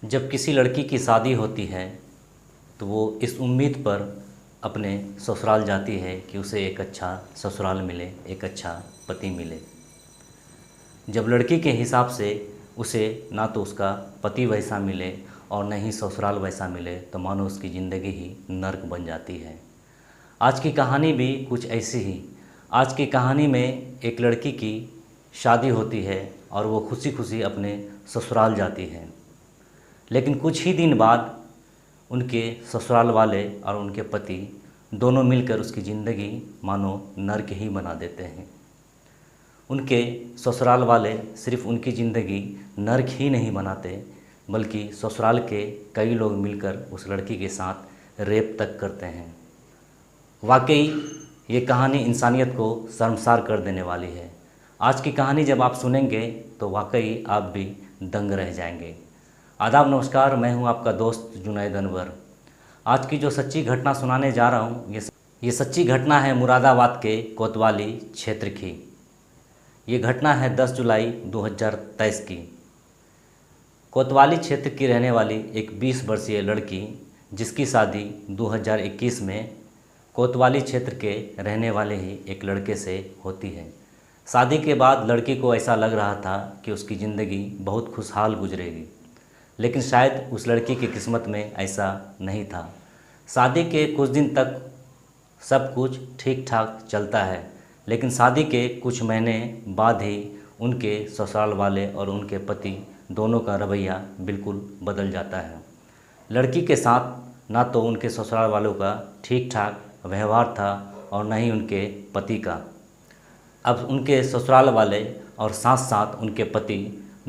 जब किसी लड़की की शादी होती है तो वो इस उम्मीद पर अपने ससुराल जाती है कि उसे एक अच्छा ससुराल मिले, एक अच्छा पति मिले। जब लड़की के हिसाब से उसे ना तो उसका पति वैसा मिले और न ही ससुराल वैसा मिले तो मानो उसकी ज़िंदगी ही नर्क बन जाती है। आज की कहानी भी कुछ ऐसी ही। आज की कहानी में एक लड़की की शादी होती है और वो खुशी खुशी अपने ससुराल जाती है। लेकिन कुछ ही दिन बाद उनके ससुराल वाले और उनके पति दोनों मिलकर उसकी ज़िंदगी मानो नर्क ही बना देते हैं। उनके ससुराल वाले सिर्फ उनकी ज़िंदगी नर्क ही नहीं बनाते बल्कि ससुराल के कई लोग मिलकर उस लड़की के साथ रेप तक करते हैं। वाकई ये कहानी इंसानियत को शर्मसार कर देने वाली है। आज की कहानी जब आप सुनेंगे तो वाकई आप भी दंग रह जाएंगे। आदाब, नमस्कार, मैं हूं आपका दोस्त जुनैद अनवर। आज की जो सच्ची घटना सुनाने जा रहा हूं ये सच्ची घटना है मुरादाबाद के कोतवाली क्षेत्र की। ये घटना है 10 जुलाई 2023 की। कोतवाली क्षेत्र की रहने वाली एक 20 वर्षीय लड़की जिसकी शादी 2021 में कोतवाली क्षेत्र के रहने वाले ही एक लड़के से होती है। शादी के बाद लड़की को ऐसा लग रहा था कि उसकी ज़िंदगी बहुत खुशहाल गुजरेगी, लेकिन शायद उस लड़की की किस्मत में ऐसा नहीं था। शादी के कुछ दिन तक सब कुछ ठीक ठाक चलता है, लेकिन शादी के कुछ महीने बाद ही उनके ससुराल वाले और उनके पति दोनों का रवैया बिल्कुल बदल जाता है। लड़की के साथ ना तो उनके ससुराल वालों का ठीक ठाक व्यवहार था और न ही उनके पति का। अब उनके ससुराल वाले और साथ साथ उनके पति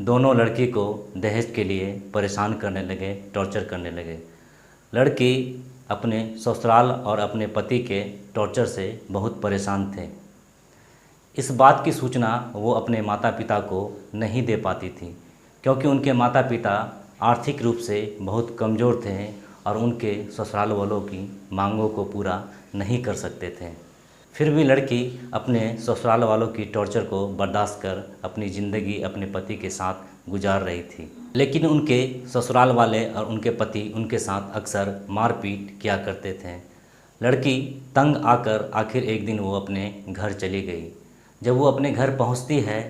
दोनों लड़की को दहेज के लिए परेशान करने लगे, टॉर्चर करने लगे। लड़की अपने ससुराल और अपने पति के टॉर्चर से बहुत परेशान थे। इस बात की सूचना वो अपने माता पिता को नहीं दे पाती थी, क्योंकि उनके माता पिता आर्थिक रूप से बहुत कमज़ोर थे और उनके ससुराल वालों की मांगों को पूरा नहीं कर सकते थे। फिर भी लड़की अपने ससुराल वालों की टॉर्चर को बर्दाश्त कर अपनी ज़िंदगी अपने पति के साथ गुजार रही थी। लेकिन उनके ससुराल वाले और उनके पति उनके साथ अक्सर मारपीट किया करते थे। लड़की तंग आकर आखिर एक दिन वो अपने घर चली गई। जब वो अपने घर पहुंचती है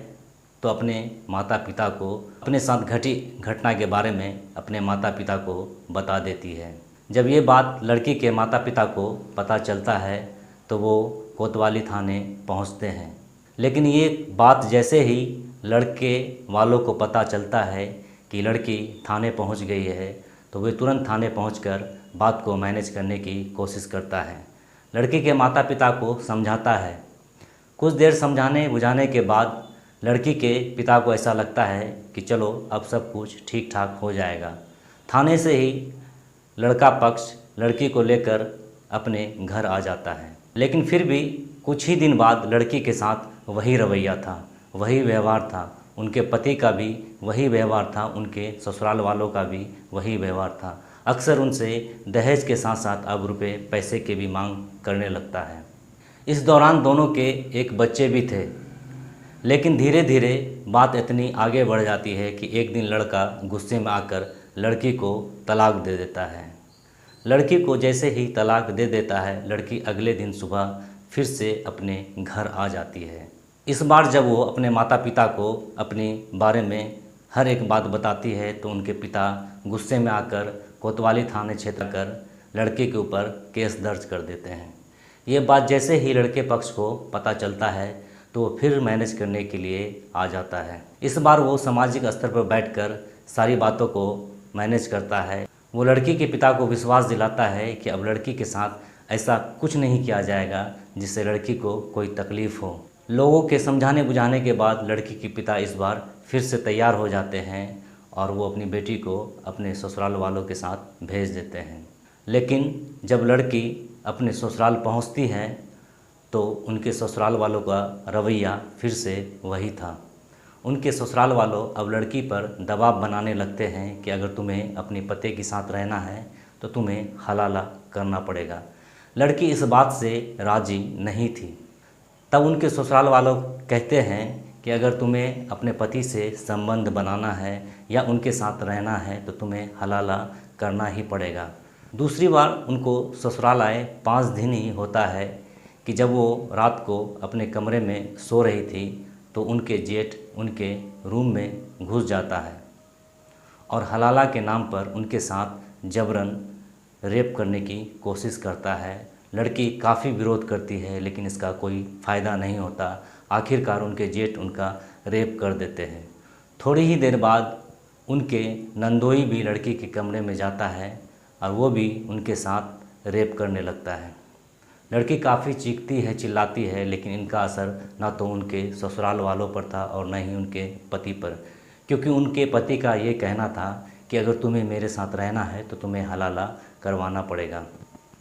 तो अपने माता पिता को अपने साथ घटी घटना के बारे में अपने माता पिता को बता देती है। जब ये बात लड़की के माता पिता को पता चलता है तो वो कोतवाली थाने पहुंचते हैं। लेकिन ये बात जैसे ही लड़के वालों को पता चलता है कि लड़की थाने पहुंच गई है तो वे तुरंत थाने पहुंचकर बात को मैनेज करने की कोशिश करता है। लड़की के माता पिता को समझाता है। कुछ देर समझाने बुझाने के बाद लड़की के पिता को ऐसा लगता है कि चलो अब सब कुछ ठीक ठाक हो जाएगा। थाने से ही लड़का पक्ष लड़की को लेकर अपने घर आ जाता है। लेकिन फिर भी कुछ ही दिन बाद लड़की के साथ वही रवैया था, वही व्यवहार था। उनके पति का भी वही व्यवहार था, उनके ससुराल वालों का भी वही व्यवहार था। अक्सर उनसे दहेज के साथ साथ अब रुपये पैसे के भी मांग करने लगता है। इस दौरान दोनों के एक बच्चे भी थे। लेकिन धीरे धीरे बात इतनी आगे बढ़ जाती है कि एक दिन लड़का गुस्से में आकर लड़की को तलाक दे देता है। लड़की को जैसे ही तलाक दे देता है, लड़की अगले दिन सुबह फिर से अपने घर आ जाती है। इस बार जब वो अपने माता पिता को अपने बारे में हर एक बात बताती है तो उनके पिता गुस्से में आकर कोतवाली थाने क्षेत्र कर लड़के के ऊपर केस दर्ज कर देते हैं। ये बात जैसे ही लड़के पक्ष को पता चलता है तो वो फिर मैनेज करने के लिए आ जाता है। इस बार वो सामाजिक स्तर पर बैठकर सारी बातों को मैनेज करता है। वो लड़की के पिता को विश्वास दिलाता है कि अब लड़की के साथ ऐसा कुछ नहीं किया जाएगा जिससे लड़की को कोई तकलीफ़ हो। लोगों के समझाने बुझाने के बाद लड़की के पिता इस बार फिर से तैयार हो जाते हैं और वो अपनी बेटी को अपने ससुराल वालों के साथ भेज देते हैं। लेकिन जब लड़की अपने ससुराल पहुंचती है तो उनके ससुराल वालों का रवैया फिर से वही था। उनके ससुराल वालों अब लड़की पर दबाव बनाने लगते हैं कि अगर तुम्हें अपने पति के साथ रहना है तो तुम्हें हलाला करना पड़ेगा। लड़की इस बात से राज़ी नहीं थी। तब उनके ससुराल वालों कहते हैं कि अगर तुम्हें अपने पति से संबंध बनाना है या उनके साथ रहना है तो तुम्हें हलाला करना ही पड़ेगा। दूसरी बार उनको ससुराल आए 5 दिन ही होता है कि जब वो रात को अपने कमरे में सो रही थी तो उनके जेठ उनके रूम में घुस जाता है और हलाला के नाम पर उनके साथ जबरन रेप करने की कोशिश करता है। लड़की काफ़ी विरोध करती है लेकिन इसका कोई फ़ायदा नहीं होता। आखिरकार उनके जेठ उनका रेप कर देते हैं। थोड़ी ही देर बाद उनके नंदोई भी लड़की के कमरे में जाता है और वो भी उनके साथ रेप करने लगता है। लड़की काफ़ी चीखती है, चिल्लाती है, लेकिन इनका असर ना तो उनके ससुराल वालों पर था और न ही उनके पति पर, क्योंकि उनके पति का ये कहना था कि अगर तुम्हें मेरे साथ रहना है तो तुम्हें हलाला करवाना पड़ेगा।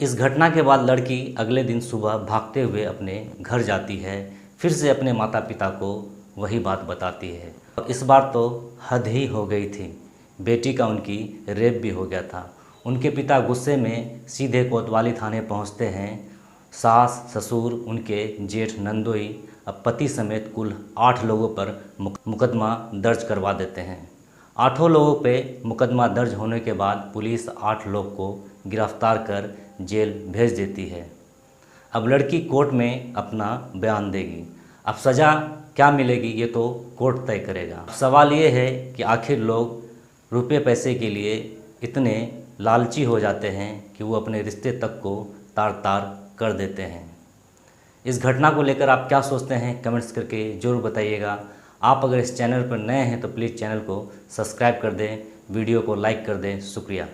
इस घटना के बाद लड़की अगले दिन सुबह भागते हुए अपने घर जाती है, फिर से अपने माता पिता को वही बात बताती है। इस बार तो हद ही हो गई थी, बेटी का उनकी रेप भी हो गया था। उनके पिता गुस्से में सीधे कोतवाली थाने पहुंचते हैं। सास, ससुर, उनके जेठ, नंदोई, अब पति समेत कुल 8 लोगों पर मुकदमा दर्ज करवा देते हैं। 8 लोगों पे मुकदमा दर्ज होने के बाद पुलिस 8 लोग को गिरफ्तार कर जेल भेज देती है। अब लड़की कोर्ट में अपना बयान देगी। अब सज़ा क्या मिलेगी ये तो कोर्ट तय करेगा। सवाल ये है कि आखिर लोग रुपये पैसे के लिए इतने लालची हो जाते हैं कि वो अपने रिश्ते तक को तार-तार कर देते हैं। इस घटना को लेकर आप क्या सोचते हैं कमेंट्स करके ज़रूर बताइएगा। आप अगर इस चैनल पर नए हैं तो प्लीज़ चैनल को सब्सक्राइब कर दें, वीडियो को लाइक कर दें। शुक्रिया।